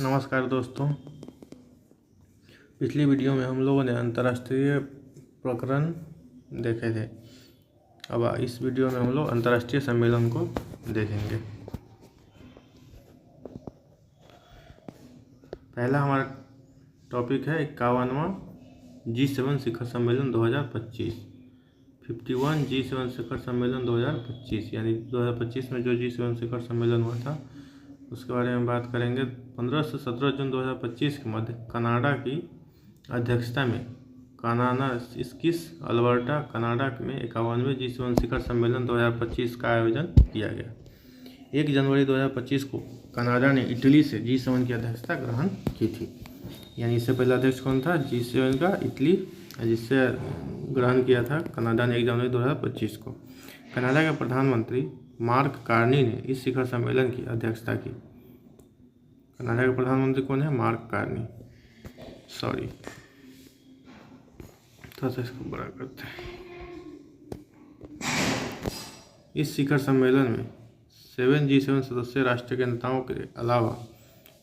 नमस्कार दोस्तों। पिछली वीडियो में हम लोगों ने अंतर्राष्ट्रीय प्रकरण देखे थे। अब इस वीडियो में हम लोग अंतर्राष्ट्रीय सम्मेलन को देखेंगे। पहला हमारा टॉपिक है 51वां G7 शिखर सम्मेलन 2025। 51 G7 शिखर सम्मेलन 2025 यानी 2025 में जो G7 शिखर सम्मेलन हुआ था उसके बारे में बात करेंगे। 15 से 17 जून 2025 के मध्य कनाडा की अध्यक्षता में कानानाइस्किस अल्बर्टा कनाडा में 51वें G7 शिखर सम्मेलन 2025 का आयोजन किया गया। 1 जनवरी 2025 को कनाडा ने इटली से G7 की अध्यक्षता ग्रहण की थी। यानी इससे पहला अध्यक्ष कौन था G7 का? इटली, जिससे ग्रहण किया था कनाडा ने 1 जनवरी 2025 को। कनाडा के प्रधानमंत्री मार्क कार्नी ने इस शिखर सम्मेलन की अध्यक्षता की। कनाडा के प्रधानमंत्री कौन है? Mark Carney. थोड़ा सा इसको बड़ा करते हैं। इस शिखर सम्मेलन में 7 G7 सदस्य राष्ट्र के नेताओं के अलावा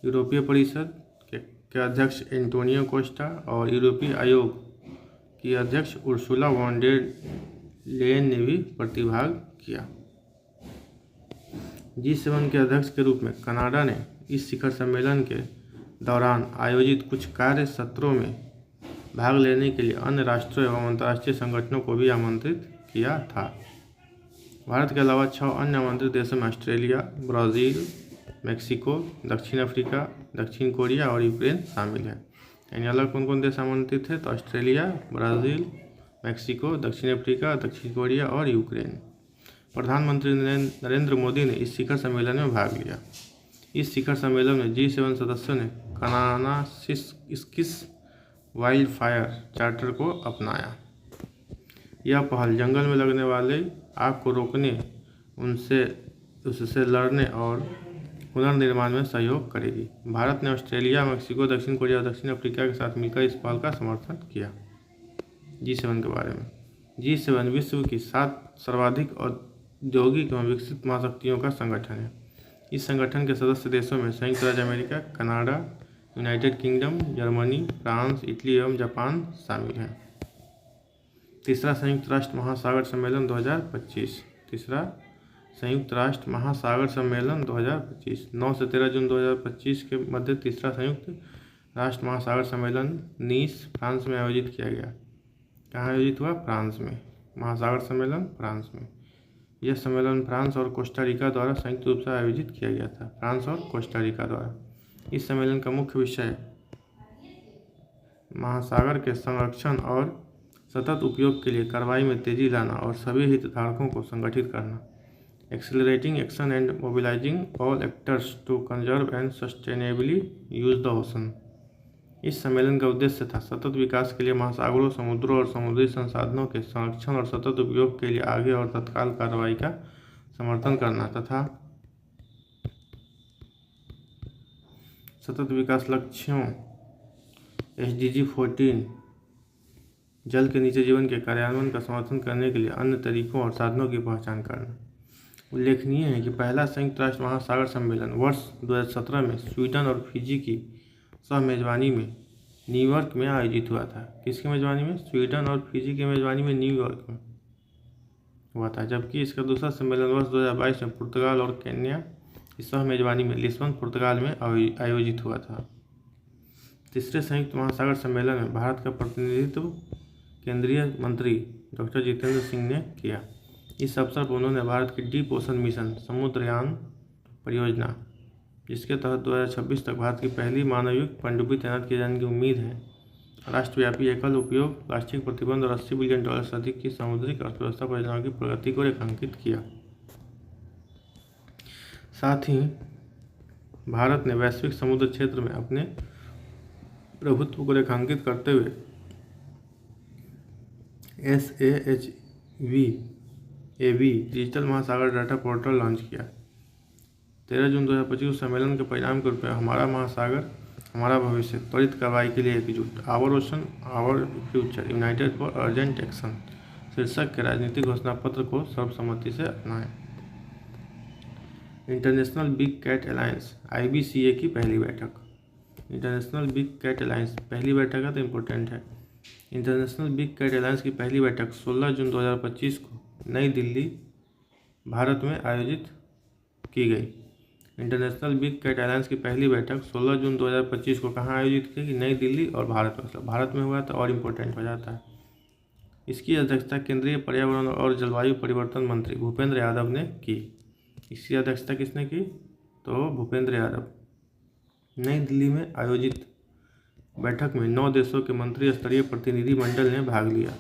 यूरोपीय परिषद के अध्यक्ष एंटोनियो कोस्टा और यूरोपीय आयोग की अध्यक्ष उर्सुला वॉन डेर लेयन ने भी प्रतिभाग किया। G7 के अध्यक्ष के रूप में कनाडा ने इस शिखर सम्मेलन के दौरान आयोजित कुछ कार्य सत्रों में भाग लेने के लिए अन्य राष्ट्रों एवं अंतर्राष्ट्रीय संगठनों को भी आमंत्रित किया था। भारत के अलावा 6 अन्य आमंत्रित देशों में ऑस्ट्रेलिया, ब्राज़ील, मेक्सिको, दक्षिण अफ्रीका, दक्षिण कोरिया और यूक्रेन शामिल है। यानी अलग कौन कौन देश आमंत्रित है? तो ऑस्ट्रेलिया, ब्राज़ील, मेक्सिको, दक्षिण अफ्रीका, दक्षिण कोरिया और यूक्रेन। प्रधानमंत्री नरेंद्र मोदी ने इस शिखर सम्मेलन में भाग लिया। इस शिखर सम्मेलन में G7 सदस्यों ने कानानाइस्किस वाइल्ड फायर चार्टर को अपनाया। यह पहल जंगल में लगने वाले आग को रोकने, उससे लड़ने और पुनर्निर्माण में सहयोग करेगी। भारत ने ऑस्ट्रेलिया, मेक्सिको, दक्षिण कोरिया और दक्षिण अफ्रीका के साथ मिलकर इस पहल का समर्थन किया। G7 के बारे में G7 विश्व की 7 सर्वाधिक औद्योगिक एवं विकसित महाशक्तियों का संगठन है। इस संगठन के सदस्य देशों में संयुक्त राज्य America, Canada, United kingdom, Germany, France, Italy एवं जापान शामिल हैं। तीसरा संयुक्त राष्ट्र महासागर सम्मेलन 2025। तीसरा संयुक्त राष्ट्र महासागर सम्मेलन 2025 9 से 13 जून 2025 के मध्य तीसरा संयुक्त राष्ट्र महासागर सम्मेलन नीस, फ्रांस में आयोजित किया गया। कहाँ आयोजित हुआ? फ्रांस में। महासागर सम्मेलन फ्रांस में। यह सम्मेलन फ्रांस और कोस्टा रिका द्वारा संयुक्त रूप से आयोजित किया गया था। फ्रांस और कोस्टा रिका द्वारा। इस सम्मेलन का मुख्य विषय महासागर के संरक्षण और सतत उपयोग के लिए कार्रवाई में तेजी लाना और सभी हितधारकों को संगठित करना। Accelerating action and mobilising all actors to conserve and sustainably use the ocean. इस सम्मेलन का उद्देश्य था सतत विकास के लिए महासागरों, समुद्रों और समुद्री संसाधनों के संरक्षण और सतत उपयोग के लिए आगे और तत्काल कार्रवाई का समर्थन करना तथा सतत विकास लक्ष्यों SDG 14 जल के नीचे जीवन के कार्यान्वयन का समर्थन करने के लिए अन्य तरीकों और साधनों की पहचान करना। उल्लेखनीय है कि पहला संयुक्त राष्ट्र महासागर सम्मेलन वर्ष 2017 में स्वीडन और फिजी की सह मेजबानी में न्यूयॉर्क में आयोजित हुआ था। किसकी मेजबानी में? स्वीडन और फिजी की मेजबानी में न्यूयॉर्क में हुआ था। जबकि इसका दूसरा सम्मेलन वर्ष 2022 में पुर्तगाल और केन्या की सह मेजबानी में लिस्बन, पुर्तगाल में आयोजित हुआ था। तीसरे संयुक्त महासागर सम्मेलन में भारत का प्रतिनिधित्व केंद्रीय मंत्री डॉक्टर जितेंद्र सिंह ने किया। इस अवसर पर उन्होंने भारत की डीप ओशन मिशन समुद्रयान परियोजना, जिसके तहत 2026 तक भारत की पहली मानवयुक्त पनडुब्बी तैनात किए जाने की उम्मीद है, राष्ट्रव्यापी एकल उपयोग प्लास्टिक प्रतिबंध और $80 बिलियन से अधिक की समुद्री अर्थव्यवस्था परियोजनाओं की प्रगति को रेखांकित किया। साथ ही भारत ने वैश्विक समुद्र क्षेत्र में अपने प्रभुत्व को रेखांकित करते हुए SAHVAV डिजिटल महासागर डाटा पोर्टल लॉन्च किया। 13 जून 2025 सम्मेलन के परिणाम के रूप में हमारा महासागर हमारा भविष्य, त्वरित कार्रवाई के लिए एकजुट, our ocean our future, united for urgent action शीर्षक के राजनीतिक घोषणा पत्र को सर्वसम्मति से अपनाएं। International Big Cat Alliance IBCA की पहली बैठक इंटरनेशनल बिग कैट अलायंस पहली बैठक है तो इम्पोर्टेंट है। इंटरनेशनल बिग कैट अलायंस की पहली बैठक 16 जून 2025 को नई दिल्ली भारत में आयोजित की गई। इंटरनेशनल बिग कैट अलायंस की पहली बैठक 16 जून 2025 को कहाँ आयोजित की गई? नई दिल्ली और भारत में, मतलब भारत में हुआ तो और इम्पोर्टेंट हो जाता है। इसकी अध्यक्षता केंद्रीय पर्यावरण और जलवायु परिवर्तन मंत्री भूपेंद्र यादव ने की। इसकी अध्यक्षता किसने की? तो भूपेंद्र यादव। नई दिल्ली में आयोजित बैठक में 9 देशों के मंत्री स्तरीय प्रतिनिधिमंडल ने भाग लिया।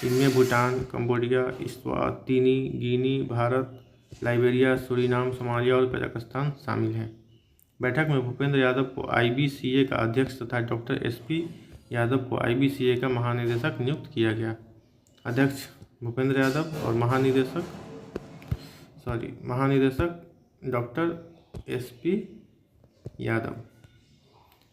इनमें भूटान, कंबोडिया, इस्वातिनी, गिनी, भारत, लाइबेरिया, सूरीनाम, सोमालिया और कजाकिस्तान शामिल हैं। बैठक में भूपेंद्र यादव को IBCA का अध्यक्ष तथा डॉक्टर SP यादव को IBCA का महानिदेशक नियुक्त किया गया। अध्यक्ष भूपेंद्र यादव और महानिदेशक डॉक्टर SP यादव।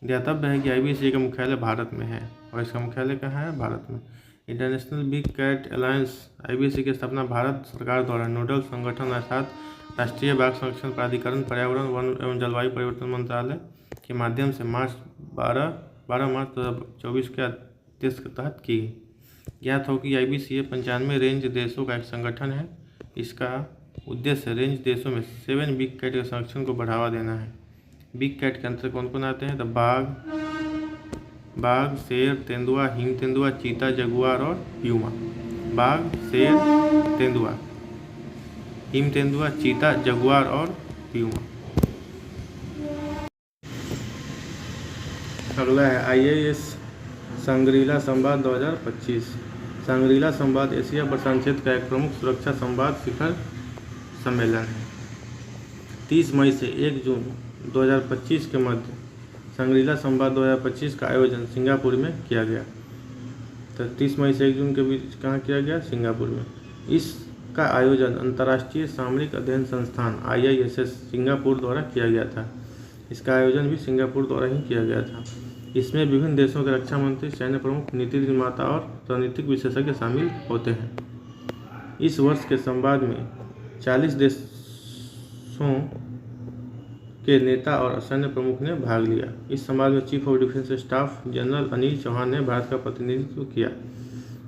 ध्यातव्य है कि IBCA का मुख्यालय भारत में है और इसका मुख्यालय कहाँ है? भारत में। International Big Cat Alliance IBCA की स्थापना भारत सरकार द्वारा नोडल संगठन अर्थात राष्ट्रीय बाघ संरक्षण प्राधिकरण, पर्यावरण, वन एवं जलवायु परिवर्तन मंत्रालय के माध्यम से 12 मार्च 2024 के आदेश के तहत की गई। ज्ञात हो कि IBCA 95 रेंज देशों का एक संगठन है। इसका उद्देश्य रेंज देशों में 7 बिग कैट के संरक्षण को बढ़ावा देना है। बिग कैट के अंतर्गत कौन कौन आते हैं? तो बाघ, शेर, तेंदुआ, हिम तेंदुआ, चीता, जगुआर और प्यूमा। बाघ, शेर, तेंदुआ, हिम तेंदुआ, चीता, जगुआर और प्यूमा। अगला है IAS सांग्रीला संवाद 2025। सांग्रीला संवाद एशिया प्रशांत क्षेत्र का एक प्रमुख सुरक्षा संवाद शिखर सम्मेलन है। 30 मई से 1 जून 2025 के मध्य सांग्रीला संवाद 2025 का आयोजन सिंगापुर में किया गया। तो 30 मई से 1 जून के बीच कहाँ किया गया? सिंगापुर में। इसका आयोजन अंतर्राष्ट्रीय सामरिक अध्ययन संस्थान IISS सिंगापुर द्वारा किया गया था। इसका आयोजन भी सिंगापुर द्वारा ही किया गया था। इसमें विभिन्न देशों के रक्षा मंत्री, सैन्य प्रमुख, नीति निर्माता और रणनीतिक विशेषज्ञ शामिल होते हैं। इस वर्ष के संवाद में 40 देशों के नेता और सैन्य प्रमुख ने भाग लिया। इस संवाद में chief of defence staff general Anil Chauhan ने भारत का प्रतिनिधित्व किया।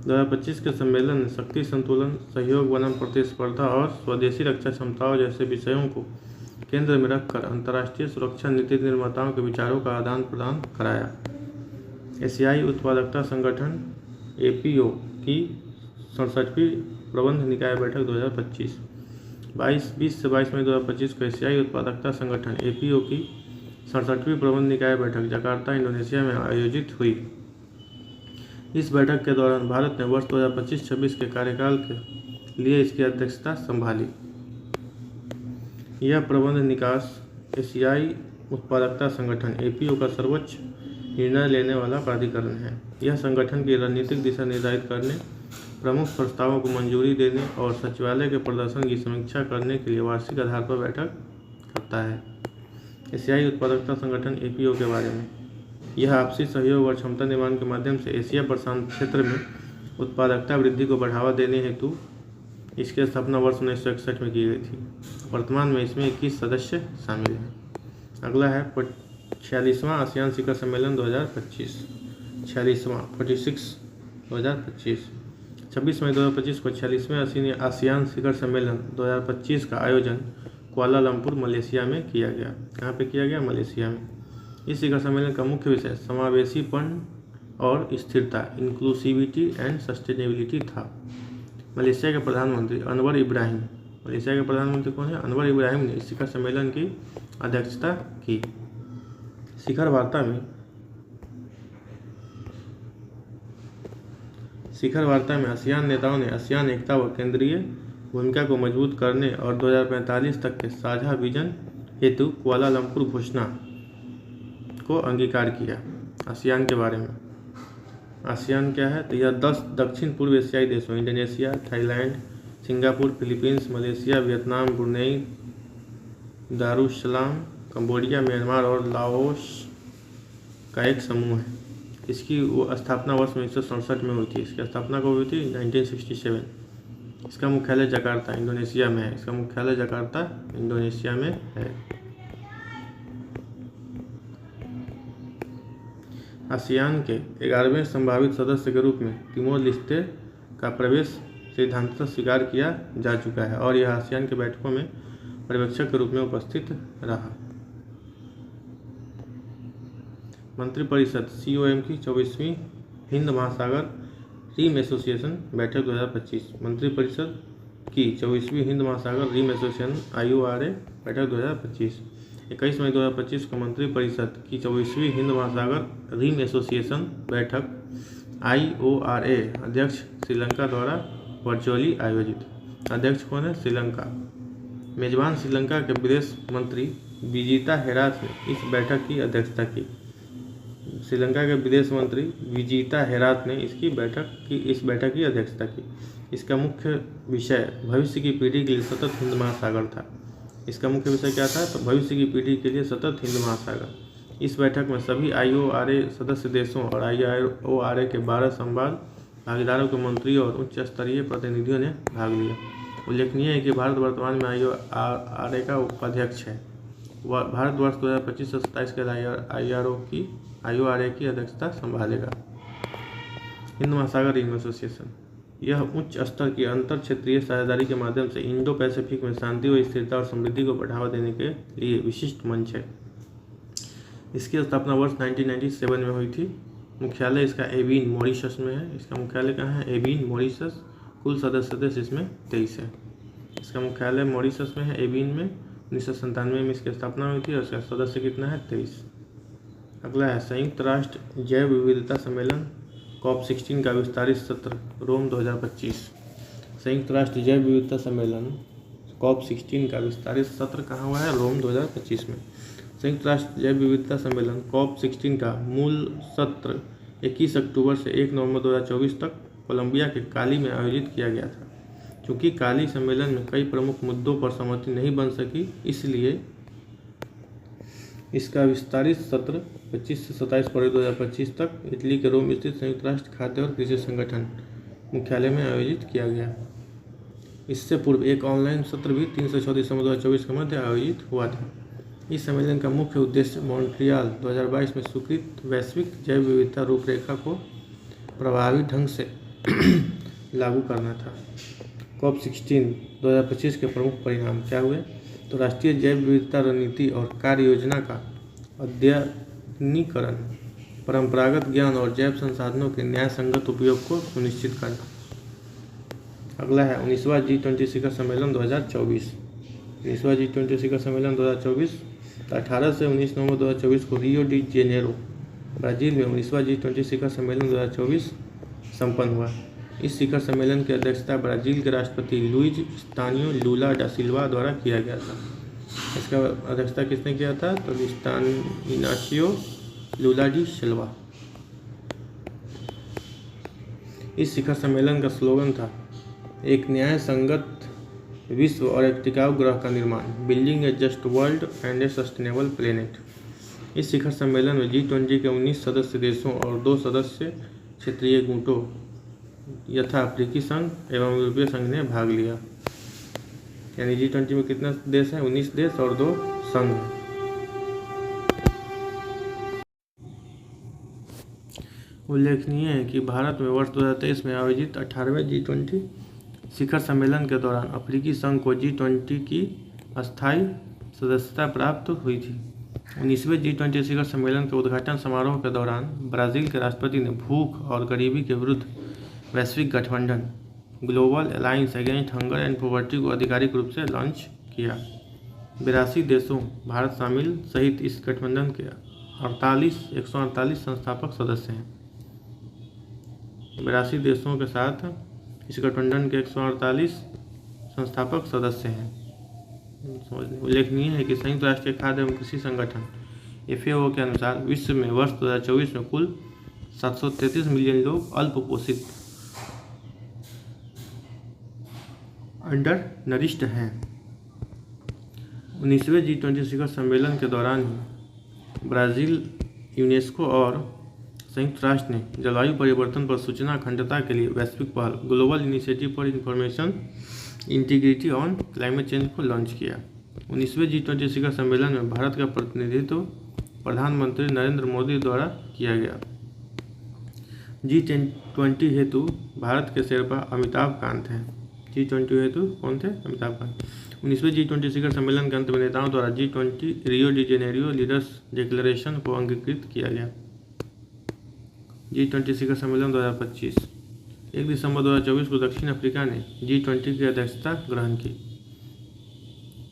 2025 के सम्मेलन ने शक्ति संतुलन, सहयोग बनाम प्रतिस्पर्धा और स्वदेशी रक्षा क्षमताओं जैसे विषयों को केंद्र में रखकर अंतर्राष्ट्रीय सुरक्षा नीति निर्माताओं के विचारों का आदान प्रदान कराया। एशियाई उत्पादकता संगठन APO की 67वीं प्रबंध निकाय बैठक 2025। 20 से 22 मई 2025 को एशियाई उत्पादकता संगठन APO की 67वीं प्रबंध निकाय बैठक जकार्ता, इंडोनेशिया में आयोजित हुई। इस बैठक के दौरान भारत ने वर्ष 2025-26 के कार्यकाल के लिए इसकी अध्यक्षता संभाली। यह प्रबंध निकास एशियाई उत्पादकता संगठन APO का सर्वोच्च निर्णय लेने वाला प्राधिकरण है। यह संगठन की रणनीतिक दिशा निर्धारित करने, प्रमुख प्रस्तावों को मंजूरी देने और सचिवालय के प्रदर्शन की समीक्षा करने के लिए वार्षिक आधार पर बैठक करता है। एशियाई उत्पादकता संगठन APO के बारे में, यह आपसी सहयोग और क्षमता निर्माण के माध्यम से एशिया प्रशांत क्षेत्र में उत्पादकता वृद्धि को बढ़ावा देने हेतु इसकी स्थापना वर्ष 1961 में की गई थी। वर्तमान में इसमें 21 सदस्य शामिल हैं। अगला है 46वां आसियान शिखर सम्मेलन 2025। 46वां 46 2025। 26 मई 2025 को 46वें आसियान शिखर सम्मेलन 2025 का आयोजन कुआलालंपुर, मलेशिया में किया गया। कहाँ पे किया गया? मलेशिया में। इस शिखर सम्मेलन का मुख्य विषय समावेशीपन और स्थिरता, इंक्लूसिविटी एंड सस्टेनेबिलिटी था। मलेशिया के प्रधानमंत्री अनवर इब्राहिम, मलेशिया के प्रधानमंत्री कौन है? अनवर इब्राहिम ने इस शिखर सम्मेलन की अध्यक्षता की। शिखर वार्ता में आसियान नेताओं ने आसियान एकता व केंद्रीय भूमिका को मजबूत करने और 2045 तक के साझा विजन हेतु कुआलालंपुर घोषणा को अंगीकार किया। आसियान के बारे में, आसियान क्या है? तो यह 10 दक्षिण पूर्व एशियाई देशों Indonesia, Thailand, Singapore, Philippines, Malaysia, Vietnam, Brunei, Darussalam, Cambodia, Myanmar और लाओस का एक समूह है। इसकी स्थापना वर्ष 1967 में हुई थी। इसकी स्थापना कब हुई थी? 1967। इसका मुख्यालय जकार्ता, इंडोनेशिया में है। इसका मुख्यालय जकार्ता, इंडोनेशिया में है। आसियान के 11वें संभावित सदस्य के रूप में तिमोर लेस्टे का प्रवेश सिद्धांततः स्वीकार किया जा चुका है और यह आसियान के बैठकों में पर्यवेक्षक के रूप में उपस्थित रहा। मंत्रिपरिषद COM की 24वीं हिंद महासागर रिम एसोसिएशन बैठक 2025। मंत्रिपरिषद की 24वीं हिंद महासागर रिम एसोसिएशन IORA बैठक 2025। 21 मई 2025 को मंत्रिपरिषद की 24वीं हिंद महासागर रिम एसोसिएशन बैठक IORA अध्यक्ष श्रीलंका द्वारा वर्चुअली आयोजित। अध्यक्ष कौन है? श्रीलंका। मेजबान श्रीलंका के विदेश मंत्री विजिता हेराथ ने इस बैठक की अध्यक्षता की। श्रीलंका के विदेश मंत्री विजिता हेराथ ने इस बैठक की अध्यक्षता की। इसका मुख्य विषय भविष्य की पीढ़ी के लिए सतत हिंद महासागर था। इसका मुख्य विषय क्या था? तो भविष्य की पीढ़ी के लिए सतत हिंद महासागर। इस बैठक में सभी IORA सदस्य देशों और IORA के 12 संवाद भागीदारों के मंत्री और उच्च स्तरीय प्रतिनिधियों ने भाग लिया। उल्लेखनीय है कि भारत वर्तमान में IORA का उपाध्यक्ष है। भारत वर्ष 2025 से 27 के IORA की अध्यक्षता संभालेगा। हिंद महासागर रिम एसोसिएशन यह उच्च स्तर की अंतर क्षेत्रीय साझेदारी के माध्यम से इंडो पैसिफिक में शांति व स्थिरता और समृद्धि को बढ़ावा देने के लिए विशिष्ट मंच है। इसकी स्थापना वर्ष 1997 में हुई थी। मुख्यालय इसका एविन मॉरिशस में है। इसका मुख्यालय कहाँ है? Evin Mauritius. कुल सदस्य देश इसमें 23 है। इसका मुख्यालय मॉरिशस में है, एविन में। 1997 में इसकी स्थापना हुई थी और इसका सदस्य कितना है? 23। अगला है संयुक्त राष्ट्र जैव विविधता सम्मेलन COP16 का विस्तारित सत्र रोम 2025। संयुक्त राष्ट्र जैव विविधता सम्मेलन COP16 का विस्तारित सत्र कहाँ हुआ है? रोम 2025 में। संयुक्त राष्ट्र जैव विविधता सम्मेलन COP16 का मूल सत्र 21 अक्टूबर से 1 नवंबर 2024 तक कोलंबिया के काली में आयोजित किया गया था। चूँकि काली सम्मेलन में कई प्रमुख मुद्दों पर सहमति नहीं बन सकी, इसलिए इसका विस्तारित सत्र 25 से 27 फरवरी 2025 तक इटली के रोम स्थित संयुक्त राष्ट्र खाद्य और कृषि संगठन मुख्यालय में आयोजित किया गया। इससे पूर्व एक ऑनलाइन सत्र भी 3 से 6 दिसंबर 2024 के मध्य आयोजित हुआ था। इस सम्मेलन का मुख्य उद्देश्य मॉन्ट्रियल 2022 में स्वीकृत वैश्विक जैव विविधता रूपरेखा को प्रभावी ढंग से लागू करना था। COP16 2025 के प्रमुख परिणाम क्या हुए? तो राष्ट्रीय जैव विविधता रणनीति और कार्य योजना का अद्यतनीकरण, परंपरागत ज्ञान और जैव संसाधनों के न्याय संगत उपयोग को सुनिश्चित करना। अगला है 19वां G20 शिखर सम्मेलन 2024। 19वां G20 शिखर सम्मेलन 2024 18 से 19 नवंबर 2024 को रियो डी जेनेरो ब्राज़ील में 19वां G20 शिखर सम्मेलन 2024 संपन्न हुआ। इस शिखर सम्मेलन की अध्यक्षता ब्राज़ील के राष्ट्रपति लुइज इस्तानियो लुला डा सिल्वा द्वारा किया गया था। इसका अध्यक्षता किसने किया था? तो इनासियो लुला डी सिल्वा। इस शिखर सम्मेलन का स्लोगन था एक न्याय संगत विश्व और एक टिकाऊ ग्रह का निर्माण, building A just world and A sustainable planet. इस शिखर सम्मेलन में G20 के 19 सदस्य देशों और 2 सदस्य क्षेत्रीय गुटों यथा अफ्रीकी संघ एवं यूरोपीय संघ ने भाग लिया। यानी G20 में कितने देश हैं? 19 देश और 2 संघ हैं। उल्लेखनीय है कि भारत में वर्ष 2023 में आयोजित 18वें G20 शिखर सम्मेलन के दौरान अफ्रीकी संघ को G20 की अस्थायी सदस्यता प्राप्त हुई थी। 19वें G20 शिखर सम्मेलन के उद्घाटन समारोह के दौरान ब्राज़ील के राष्ट्रपति ने भूख और गरीबी के विरुद्ध वैश्विक गठबंधन global alliance against hunger and poverty को आधिकारिक रूप से लॉन्च किया। 82 देशों, भारत शामिल सहित इस गठबंधन के 148 संस्थापक सदस्य हैं। 82 देशों के साथ इस गठबंधन के 148 संस्थापक सदस्य हैं। उल्लेखनीय है कि संयुक्त राष्ट्र के खाद्य एवं कृषि संगठन FAO के अनुसार विश्व में वर्ष 2024 में कुल 733 मिलियन लोग अल्प पोषित अंडर नरिश्ड हैं। 19वें G20 शिखर सम्मेलन के दौरान ही ब्राज़ील, यूनेस्को और संयुक्त राष्ट्र ने जलवायु परिवर्तन पर सूचना अखंडता के लिए वैश्विक पहल global initiative for information integrity on climate change को लॉन्च किया। 19वें G20 शिखर सम्मेलन में भारत का प्रतिनिधित्व प्रधानमंत्री नरेंद्र मोदी द्वारा किया गया। G20 हेतु भारत के शेरपा अमिताभ कांत हैं। G20 हेतु कौन थे? अमिताभ कांत। 19वें G20 शिखर सम्मेलन के अंत में नेताओं द्वारा G20 Rio de Janeiro leaders declaration को अंगीकृत किया गया। G20 शिखर सम्मेलन 2025। 1 दिसंबर 2024 को दक्षिण अफ्रीका ने G20 की अध्यक्षता ग्रहण की।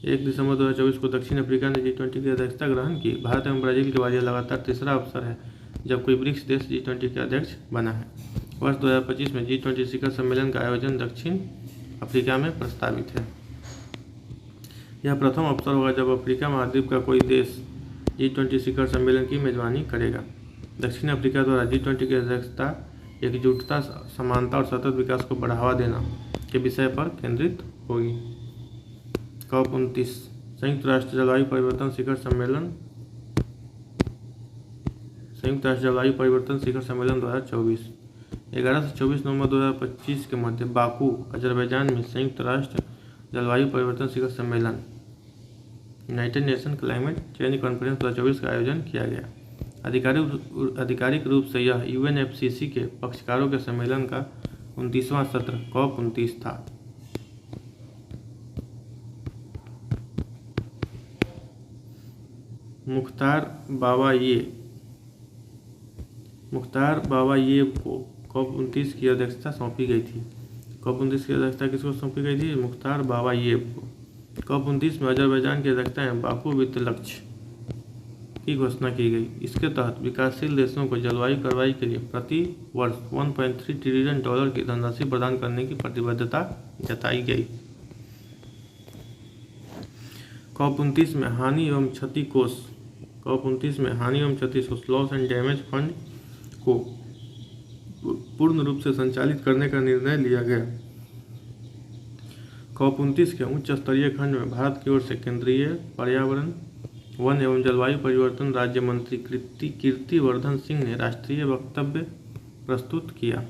1 दिसंबर 2024 को दक्षिण अफ्रीका ने G20 की अध्यक्षता ग्रहण की। भारत एवं ब्राजील के बाद यह लगातार तीसरा अवसर है जब कोई ब्रिक्स देश G20 के अध्यक्ष बना है। वर्ष 2025 में G20 शिखर सम्मेलन का आयोजन दक्षिण अफ्रीका में प्रस्तावित है। यह प्रथम अवसर होगा जब अफ्रीका महाद्वीप का कोई देश G20 शिखर सम्मेलन की मेजबानी करेगा। दक्षिण अफ्रीका द्वारा G20 की अध्यक्षता एकजुटता, समानता और सतत विकास को बढ़ावा देना के विषय पर केंद्रित होगी। COP29 संयुक्त राष्ट्र जलवायु परिवर्तन शिखर सम्मेलन 2024। 11 से 24 नवंबर 2025 के मध्य बाकू अजरबैजान में संयुक्त राष्ट्र जलवायु परिवर्तन शिखर सम्मेलन United nation climate change conference 2024 का आयोजन किया गया। आधिकारिक रूप से यह UNFCCC के पक्षकारों के सम्मेलन का 29वां सत्र COP29 था। मुख्तार बावायेव को COP29 की अध्यक्षता सौंपी गई थी। COP29 की अध्यक्षता किसको सौंपी गई थी? मुख्तार बावायेव को। COP29 में अजरबैजान की अध्यक्षता में बाकू वित्त लक्ष्य की घोषणा की गई। इसके तहत विकासशील देशों को जलवायु कार्रवाई के लिए प्रति वर्ष $1.3 ट्रिलियन की धनराशि प्रदान करने की प्रतिबद्धता जताई गई। COP29 में हानि एवं क्षति कोष लॉस एंड डैमेज फंड को पूर्ण रूप से संचालित करने का निर्णय लिया गया। COP29 के उच्च स्तरीय खंड में भारत की ओर से केंद्रीय पर्यावरण, वन एवं जलवायु परिवर्तन राज्य मंत्री कीर्तिवर्धन सिंह ने राष्ट्रीय वक्तव्य प्रस्तुत किया।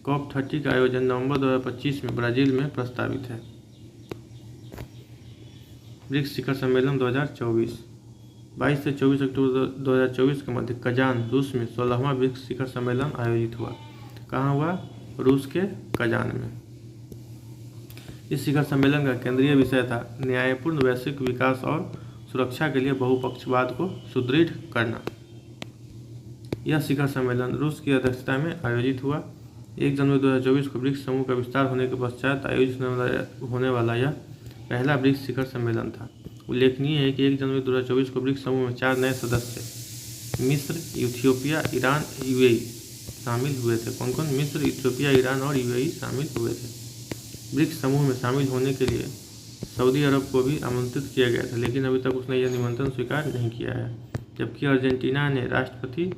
COP30 का आयोजन नवंबर 2025 में ब्राजील में प्रस्तावित है। ब्रिक्स शिखर सम्मेलन 2024। 22 से 24 अक्टूबर 2024 के मध्य कजान, रूस में 16वां ब्रिक्स शिखर सम्मेलन आयोजित हुआ। कहाँ हुआ? रूस के कजान में। इस शिखर सम्मेलन का केंद्रीय विषय था न्यायपूर्ण वैश्विक विकास और सुरक्षा के लिए बहुपक्षवाद को सुदृढ़ करना। यह शिखर सम्मेलन रूस की अध्यक्षता में आयोजित हुआ। 1 जनवरी 2024 को ब्रिक्स समूह का विस्तार होने के पश्चात आयोजित होने वाला यह पहला ब्रिक्स शिखर सम्मेलन था। उल्लेखनीय है कि 1 जनवरी 2024 को ब्रिक्स समूह में 4 नए सदस्य मिस्र, इथियोपिया, ईरान, UAE शामिल हुए थे। कौन कौन? मिस्र, इथियोपिया, ईरान और UAE शामिल हुए थे। ब्रिक्स समूह में शामिल होने के लिए सऊदी अरब को भी आमंत्रित किया गया था, लेकिन अभी तक उसने यह निमंत्रण स्वीकार नहीं किया है। जबकि अर्जेंटीना ने राष्ट्रपति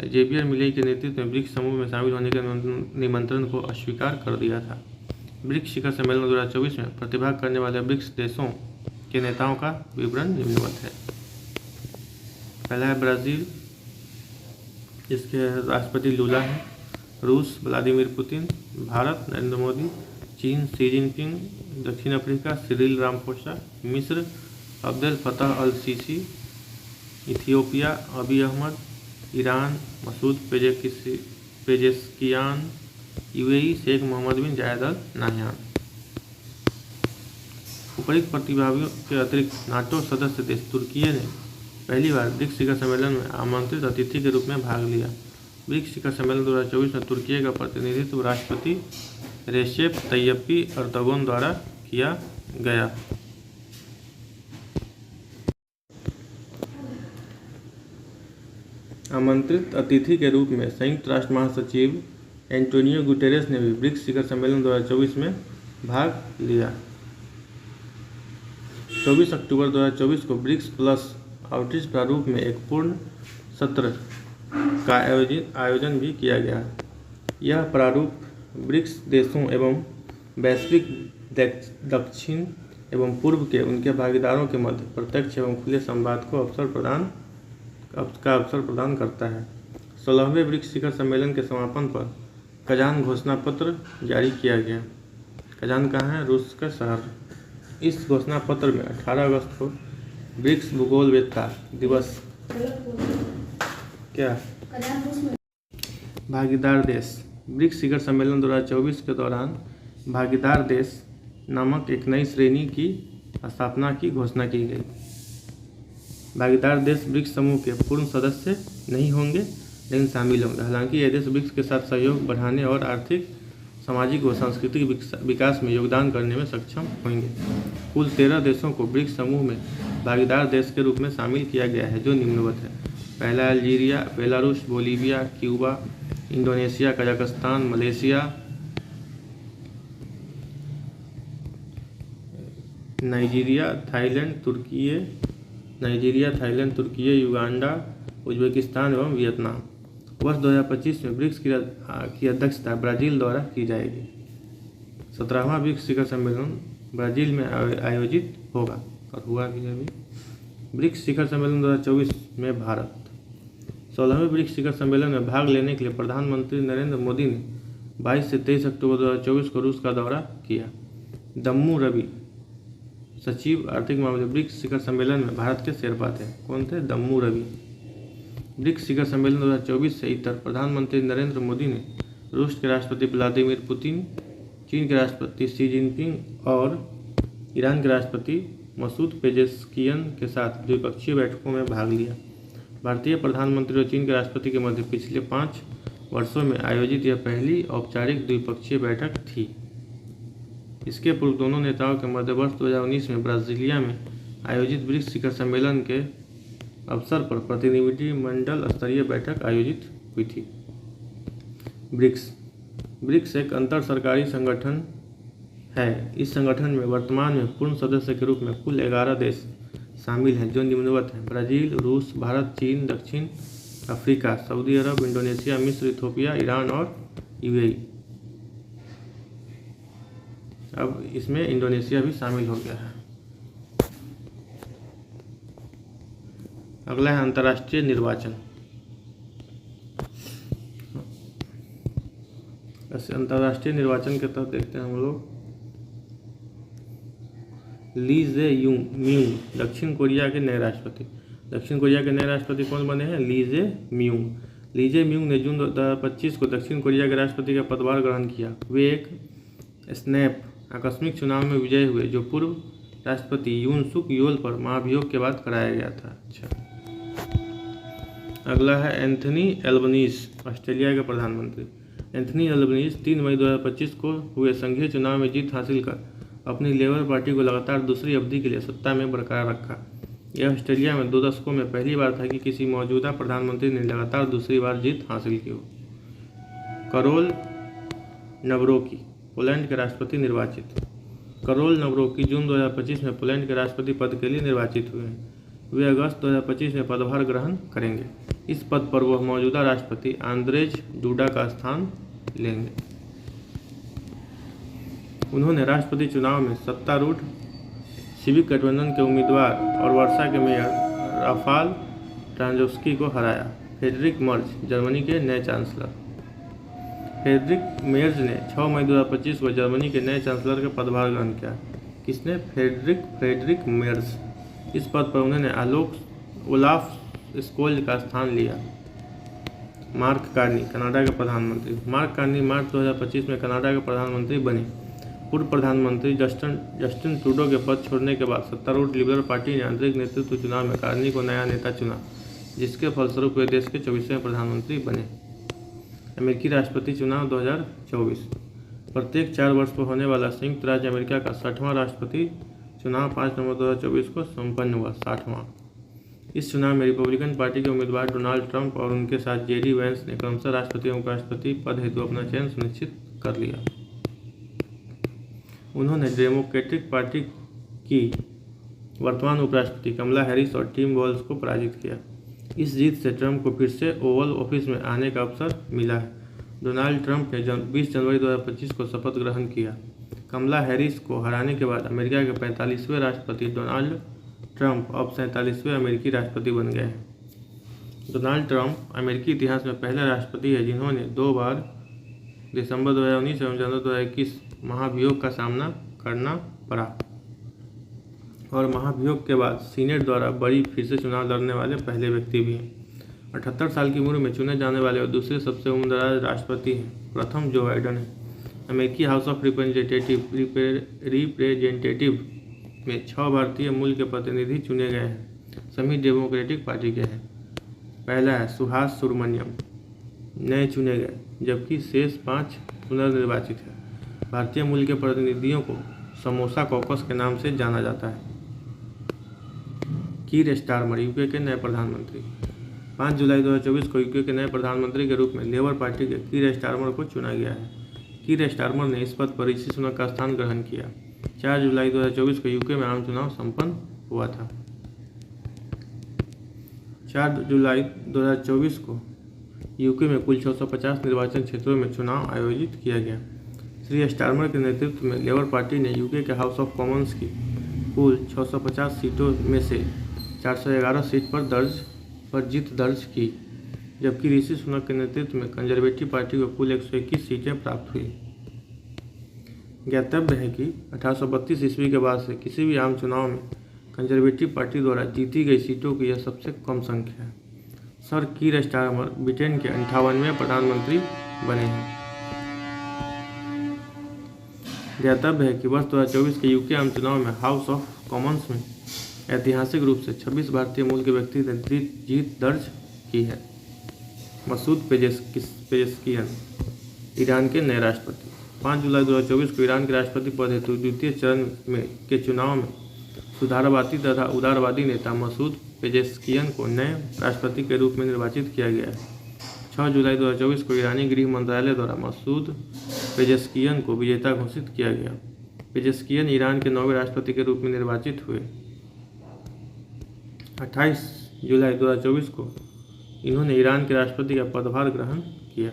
जेवियर मिलेई के नेतृत्व में ब्रिक्स समूह में शामिल होने के निमंत्रण को अस्वीकार कर दिया था। ब्रिक्स शिखर सम्मेलन 2024 में प्रतिभाग करने वाले ब्रिक्स देशों के नेताओं का विवरण निम्नवत है। पहला है ब्राज़ील, इसके राष्ट्रपति लूला हैं। रूस व्लादिमीर पुतिन, भारत नरेंद्र मोदी, चीन शी जिनपिंग, दक्षिण अफ्रीका सिरिल रामफोसा, मिस्र अब्देल फतह अल सीसी, इथियोपिया अबी अहमद, ईरान मसूद पेजेस्कियान, UAE शेख मोहम्मद बिन जायद अल नाह्यान। उपरोक्त प्रतिभागियों के अतिरिक्त नाटो सदस्य देश तुर्की ने पहली बार ब्रिक्स शिखर सम्मेलन में आमंत्रित अतिथि के रूप में भाग लिया। ब्रिक्स शिखर सम्मेलन 2024 में तुर्की का प्रतिनिधित्व राष्ट्रपति रेसेप तैय्यप एर्दोगन द्वारा किया गया। आमंत्रित अतिथि के रूप में संयुक्त राष्ट्र महासचिव एंटोनियो गुटेरेस ने भी ब्रिक्स शिखर सम्मेलन 2024 में भाग लिया। 24 अक्टूबर 2024 को ब्रिक्स प्लस आउटरीच प्रारूप में एक पूर्ण सत्र का आयोजन भी किया गया। यह प्रारूप ब्रिक्स देशों एवं वैश्विक दक्षिण एवं पूर्व के उनके भागीदारों के मध्य प्रत्यक्ष एवं खुले संवाद को अवसर प्रदान करता है। 16वें ब्रिक्स शिखर सम्मेलन के समापन पर कजान घोषणा पत्र जारी किया गया। कजान कहाँ है? रूस का शहर। इस घोषणा पत्र में 18 अगस्त को ब्रिक्स भूगोलवेत्ता दिवस भागीदार देश। ब्रिक्स शिखर सम्मेलन 2024 के दौरान भागीदार देश नामक एक नई श्रेणी की स्थापना की घोषणा की गई। भागीदार देश ब्रिक्स समूह के पूर्ण सदस्य नहीं होंगे लेकिन शामिल होंगे। हालांकि ये देश ब्रिक्स के साथ सहयोग बढ़ाने और आर्थिक, सामाजिक व सांस्कृतिक विकास में योगदान करने में सक्षम होंगे। कुल 13 देशों को ब्रिक्स समूह में भागीदार देश के रूप में शामिल किया गया है, जो निम्नवत है। पहला Algeria, Belarus, Bolivia, Cuba, Indonesia, Kazakhstan, Malaysia, Nigeria, Thailand, Turkey, Uganda, Uzbekistan एवं वियतनाम। वर्ष 2025 में ब्रिक्स की अध्यक्षता ब्राज़ील द्वारा की जाएगी। 17वां ब्रिक्स शिखर सम्मेलन ब्राज़ील में आयोजित होगा और हुआ भी अभी। ब्रिक्स शिखर सम्मेलन 2024 में भारत। 16वें ब्रिक्स शिखर सम्मेलन में भाग लेने के लिए प्रधानमंत्री नरेंद्र मोदी ने 22 से 23 अक्टूबर 2024 को रूस का दौरा किया। दम्मू रवि, सचिव आर्थिक मामले, ब्रिक्स शिखर सम्मेलन में भारत के शेरपा थे। कौन थे? दम्मू रवि। ब्रिक्स शिखर सम्मेलन 2024 से इतर प्रधानमंत्री नरेंद्र मोदी ने रूस के राष्ट्रपति व्लादिमीर पुतिन, चीन के राष्ट्रपति शी जिनपिंग और ईरान के राष्ट्रपति मसूद पेजेश्कियन के साथ द्विपक्षीय बैठकों में भाग लिया। भारतीय प्रधानमंत्री और चीन के राष्ट्रपति के मध्य पिछले 5 वर्षों में आयोजित यह पहली औपचारिक द्विपक्षीय बैठक थी। इसके पूर्व दोनों नेताओं के मध्य वर्ष 2019 में ब्राज़ीलिया में आयोजित ब्रिक्स शिखर सम्मेलन के अवसर पर प्रतिनिधिमंडल स्तरीय बैठक आयोजित हुई थी। ब्रिक्स एक अंतर सरकारी संगठन है। इस संगठन में वर्तमान में पूर्ण सदस्य के रूप में कुल 11 देश शामिल हैं, जो निम्नवत हैं: ब्राज़ील, रूस, भारत, चीन, दक्षिण अफ्रीका, सऊदी अरब, इंडोनेशिया, मिस्र, इथोपिया, ईरान और यूएई। अब इसमें इंडोनेशिया भी शामिल हो गया है। अगला है अंतर्राष्ट्रीय निर्वाचन। अंतर्राष्ट्रीय निर्वाचन के तहत देखते हैं हम लोग ली जे म्यूंग, दक्षिण कोरिया के नए राष्ट्रपति। दक्षिण कोरिया के नए राष्ट्रपति कौन बने हैं? ली जे म्यूंग ने जून 2025 को दक्षिण कोरिया के राष्ट्रपति का पदभार ग्रहण किया। वे एक स्नैप आकस्मिक चुनाव में विजयी हुए, जो पूर्व राष्ट्रपति यून सुक योल पर महाभियोग के बाद कराया गया था। अच्छा, अगला है एंथनी एल्बनीज़, ऑस्ट्रेलिया के प्रधानमंत्री। एंथनी एल्बनीज़ 3 मई 2025 को हुए संघीय चुनाव में जीत हासिल कर अपनी लेबर पार्टी को लगातार दूसरी अवधि के लिए सत्ता में बरकरार रखा। यह ऑस्ट्रेलिया में 2 दशकों में पहली बार था कि किसी मौजूदा प्रधानमंत्री ने लगातार दूसरी बार जीत हासिल की हो। करोल नवरोकी, पोलैंड के राष्ट्रपति निर्वाचित। करोल नवरोकी जून 2025 में पोलैंड के राष्ट्रपति पद के लिए निर्वाचित हुए हैं। वे अगस्त 2025 में पदभार ग्रहण करेंगे। इस पद पर वह मौजूदा राष्ट्रपति आंद्रेज डूडा का स्थान लेंगे। उन्होंने राष्ट्रपति चुनाव में सत्तारूढ़ सिविक गठबंधन के उम्मीदवार और वर्षा के मेयर राफाल ट्रांजोस्की को हराया। फ्रेडरिक मर्ज, जर्मनी के नए चांसलर। फ्रेडरिक मेर्ज ने 6 मई 2025 को जर्मनी के नए चांसलर का पदभार ग्रहण किया। किसने? फ्रेडरिक मेर्ज। इस पद पर उन्होंने ओलाफ स्कोल्ज का स्थान लिया। मार्क कार्नी, कनाडा के प्रधानमंत्री। मार्क कार्नी मार्च 2025 में कनाडा के प्रधानमंत्री बने। पूर्व प्रधानमंत्री जस्टिन ट्रूडो के पद छोड़ने के बाद सत्तारूढ़ लिबरल पार्टी ने आंतरिक नेतृत्व चुनाव में कार्नी को नया नेता चुना, जिसके फलस्वरूप वे देश के 24वें प्रधानमंत्री बने। अमेरिकी राष्ट्रपति चुनाव 2024। प्रत्येक 4 वर्ष पर होने वाला संयुक्त राज्य अमेरिका का 60वां राष्ट्रपति चुनाव 5 नवंबर 2024 को संपन्न हुआ। 60वां। इस चुनाव में रिपब्लिकन पार्टी के उम्मीदवार डोनाल्ड ट्रंप और उनके साथ जेडी वैंस ने क्रमशः राष्ट्रपति और उपराष्ट्रपति पद हेतु अपना चयन सुनिश्चित कर लिया। उन्होंने डेमोक्रेटिक पार्टी की वर्तमान उपराष्ट्रपति कमला हैरिस और टिम वॉल्स को पराजित किया। इस जीत से ट्रंप को फिर से ओवल ऑफिस में आने का अवसर मिला है। डोनाल्ड ट्रंप ने 20 जनवरी 2025 को शपथ ग्रहण किया। कमला हैरिस को हराने के बाद अमेरिका के 45वें राष्ट्रपति डोनाल्ड ट्रंप अब 47वें अमेरिकी राष्ट्रपति बन गए हैं। डोनाल्ड ट्रंप अमेरिकी इतिहास में पहले राष्ट्रपति है जिन्होंने 2 बार दिसंबर 2019 एवं जनवरी 2021 महाभियोग का सामना करना पड़ा और महाभियोग के बाद सीनेट द्वारा बड़ी फिर से चुनाव लड़ने वाले पहले व्यक्ति भी हैं। 78 साल की उम्र में चुने जाने वाले और दूसरे सबसे उम्रदराज राष्ट्रपति हैं। प्रथम जो बाइडन है। अमेरिकी हाउस ऑफ रिप्रेजेंटेटिव में 6 भारतीय मूल के प्रतिनिधि चुने गए हैं। सभी डेमोक्रेटिक पार्टी के हैं। पहला है सुहास सुब्रमण्यम, नए चुने गए, जबकि शेष 5 पुनर्निर्वाचित है। भारतीय मूल के प्रतिनिधियों को समोसा कॉकस के नाम से जाना जाता है। कीर स्टारमर यूके के नए प्रधानमंत्री। 5 जुलाई 2024 को यूके के नए प्रधानमंत्री के रूप में लेबर पार्टी के कीर स्टारमर को चुना गया है। कीर स्टारमर ने इस पद पर ऋषि सुनक का स्थान ग्रहण किया। 4 जुलाई 2024 को यूके में आम चुनाव संपन्न हुआ था। 4 जुलाई 2024 को यूके में कुल 650 निर्वाचन क्षेत्रों में चुनाव आयोजित किया गया। श्री स्टारमर के नेतृत्व में लेबर पार्टी ने यूके के हाउस ऑफ कॉमन्स की कुल 650 सीटों में से 411 सीट पर जीत दर्ज की, जबकि ऋषि सुनक के नेतृत्व में कंजर्वेटिव पार्टी को कुल 121 सीटें प्राप्त हुई। ज्ञातव्य है कि 1832 ईस्वी के बाद से किसी भी आम चुनाव में कंजर्वेटिव पार्टी द्वारा जीती गई सीटों की यह सबसे कम संख्या है। सर कीर स्टारमर ब्रिटेन के 58वें प्रधानमंत्री बने हैं। ज्ञातव्य है कि वर्ष 2024 के यूके आम चुनाव में हाउस ऑफ कॉमन्स में ऐतिहासिक रूप से 26 भारतीय मूल के व्यक्ति ने जीत दर्ज की है। मसूद पेजेस्कियन ईरान के नए राष्ट्रपति। 5 जुलाई 2024 को ईरान के राष्ट्रपति पद हेतु द्वितीय चरण के चुनाव में सुधारवादी तथा उदारवादी नेता मसूद पेजेस्कियन को नए राष्ट्रपति के रूप में निर्वाचित किया गया है। 6 जुलाई 2024 को ईरानी गृह मंत्रालय द्वारा मसूद पेजेस्कियन को विजेता घोषित किया गया। पेजेस्कियन ईरान के 9वें राष्ट्रपति के रूप में निर्वाचित हुए। 28 जुलाई 2024 को इन्होंने ईरान के राष्ट्रपति का पदभार ग्रहण किया।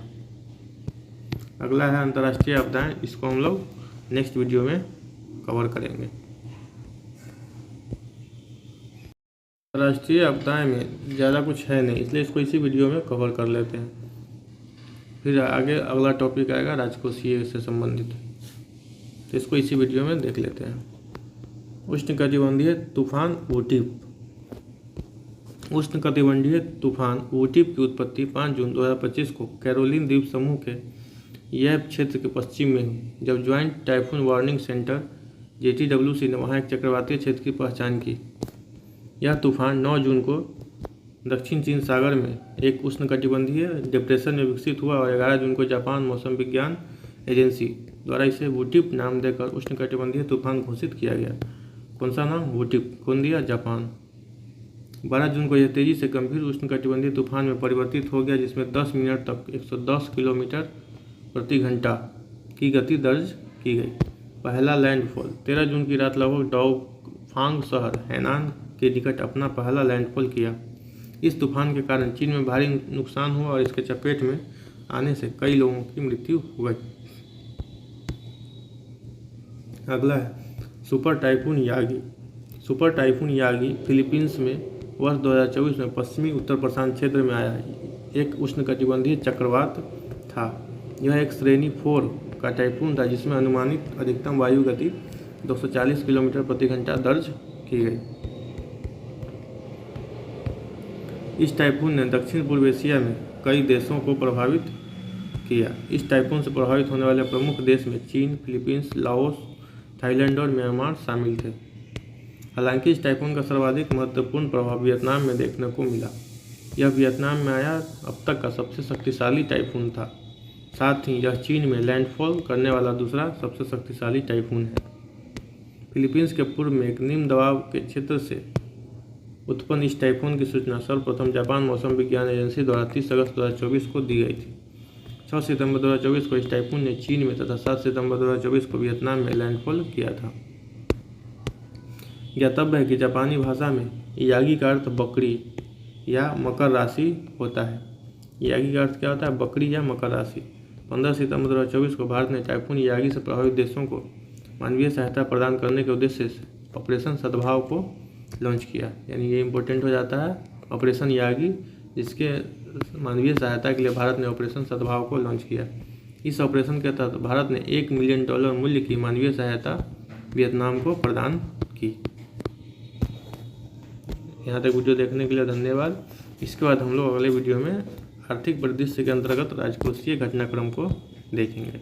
अगला है अंतर्राष्ट्रीय आपदाएं, इसको हम लोग नेक्स्ट वीडियो में कवर करेंगे। अंतर्राष्ट्रीय आपदाएं में ज़्यादा कुछ है नहीं, इसलिए इसको इसी वीडियो में कवर कर लेते हैं। फिर आगे अगला टॉपिक आएगा राजकोषीय से संबंधित, तो इसको इसी वीडियो में देख लेते हैं। उष्णकटिबंधीय तूफान वुटिप। उष्णकटिबंधीय तूफान वुटिप की उत्पत्ति 5 जून 2025 को कैरोलिन द्वीप समूह के यह क्षेत्र के पश्चिम में हुई, जब joint typhoon warning centre JTWC ने वहां एक चक्रवातीय क्षेत्र की पहचान की। यह तूफान 9 जून को दक्षिण चीन सागर में एक उष्णकटिबंधीय डिप्रेशन में विकसित हुआ और 11 जून को जापान मौसम विज्ञान एजेंसी द्वारा इसे वुटिप नाम देकर उष्णकटिबंधीय तूफान घोषित किया गया। कौन सा नाम? वुटिप। कौन दिया? जापान। 12 जून को यह तेजी से गंभीर उष्णकटिबंधीय तूफान में परिवर्तित हो गया, जिसमें 10 मिनट तक 110 किलोमीटर प्रति घंटा की गति दर्ज की गई। पहला लैंडफॉल 13 जून की रात लगभग डोफांग शहर हैनान के निकट अपना पहला लैंडफॉल किया। इस तूफान के कारण चीन में भारी नुकसान हुआ और इसके चपेट में आने से कई लोगों की मृत्यु हो गई। अगला है super typhoon Yagi. Super typhoon Yagi Philippines में वर्ष 2024 में पश्चिमी उत्तर प्रशांत क्षेत्र में आया एक उष्णकटिबंधीय चक्रवात था। यह एक श्रेणी 4 का टाइफून था, जिसमें अनुमानित अधिकतम वायु गति 240 किलोमीटर प्रति घंटा दर्ज की गई। इस टाइफून ने दक्षिण पूर्व एशिया में कई देशों को प्रभावित किया। इस टाइफून से प्रभावित होने वाले प्रमुख देश में चीन, फिलीपींस, लाओस, थाईलैंड और म्यांमार शामिल थे। हालांकि इस टाइफून का सर्वाधिक महत्वपूर्ण प्रभाव वियतनाम में देखने को मिला। यह वियतनाम में आया अब तक का सबसे शक्तिशाली टाइफून था। साथ ही यह चीन में लैंडफॉल करने वाला दूसरा सबसे शक्तिशाली टाइफून है। फिलीपींस के पूर्व में एक निम्न दबाव के क्षेत्र से उत्पन्न इस टाइफून की सूचना सर्वप्रथम जापान मौसम विज्ञान एजेंसी द्वारा 30 अगस्त 2024 को दी गई थी। 6 सितंबर 2024 को इस टाइफून ने चीन में तथा 7 सितंबर 2024 को वियतनाम में लैंडफॉल किया था। ज्ञातव्य है कि जापानी भाषा में यागी का अर्थ बकरी या मकर राशि होता है। यागी का अर्थ क्या होता है? बकरी या मकर राशि। 15 सितंबर 2024 को भारत ने टाइफून यागी से प्रभावित देशों को मानवीय सहायता प्रदान करने के उद्देश्य से ऑपरेशन सद्भाव को लॉन्च किया। यानी ये इम्पोर्टेंट हो जाता है ऑपरेशन यागी, जिसके मानवीय सहायता के लिए भारत ने ऑपरेशन सद्भाव को लॉन्च किया। इस ऑपरेशन के तहत भारत ने $1 मिलियन मूल्य की मानवीय सहायता वियतनाम को प्रदान की। यहाँ तक वीडियो देखने के लिए धन्यवाद। इसके बाद हम लोग अगले वीडियो में आर्थिक परिदृश्य के अंतर्गत राजकोषीय घटनाक्रम को देखेंगे।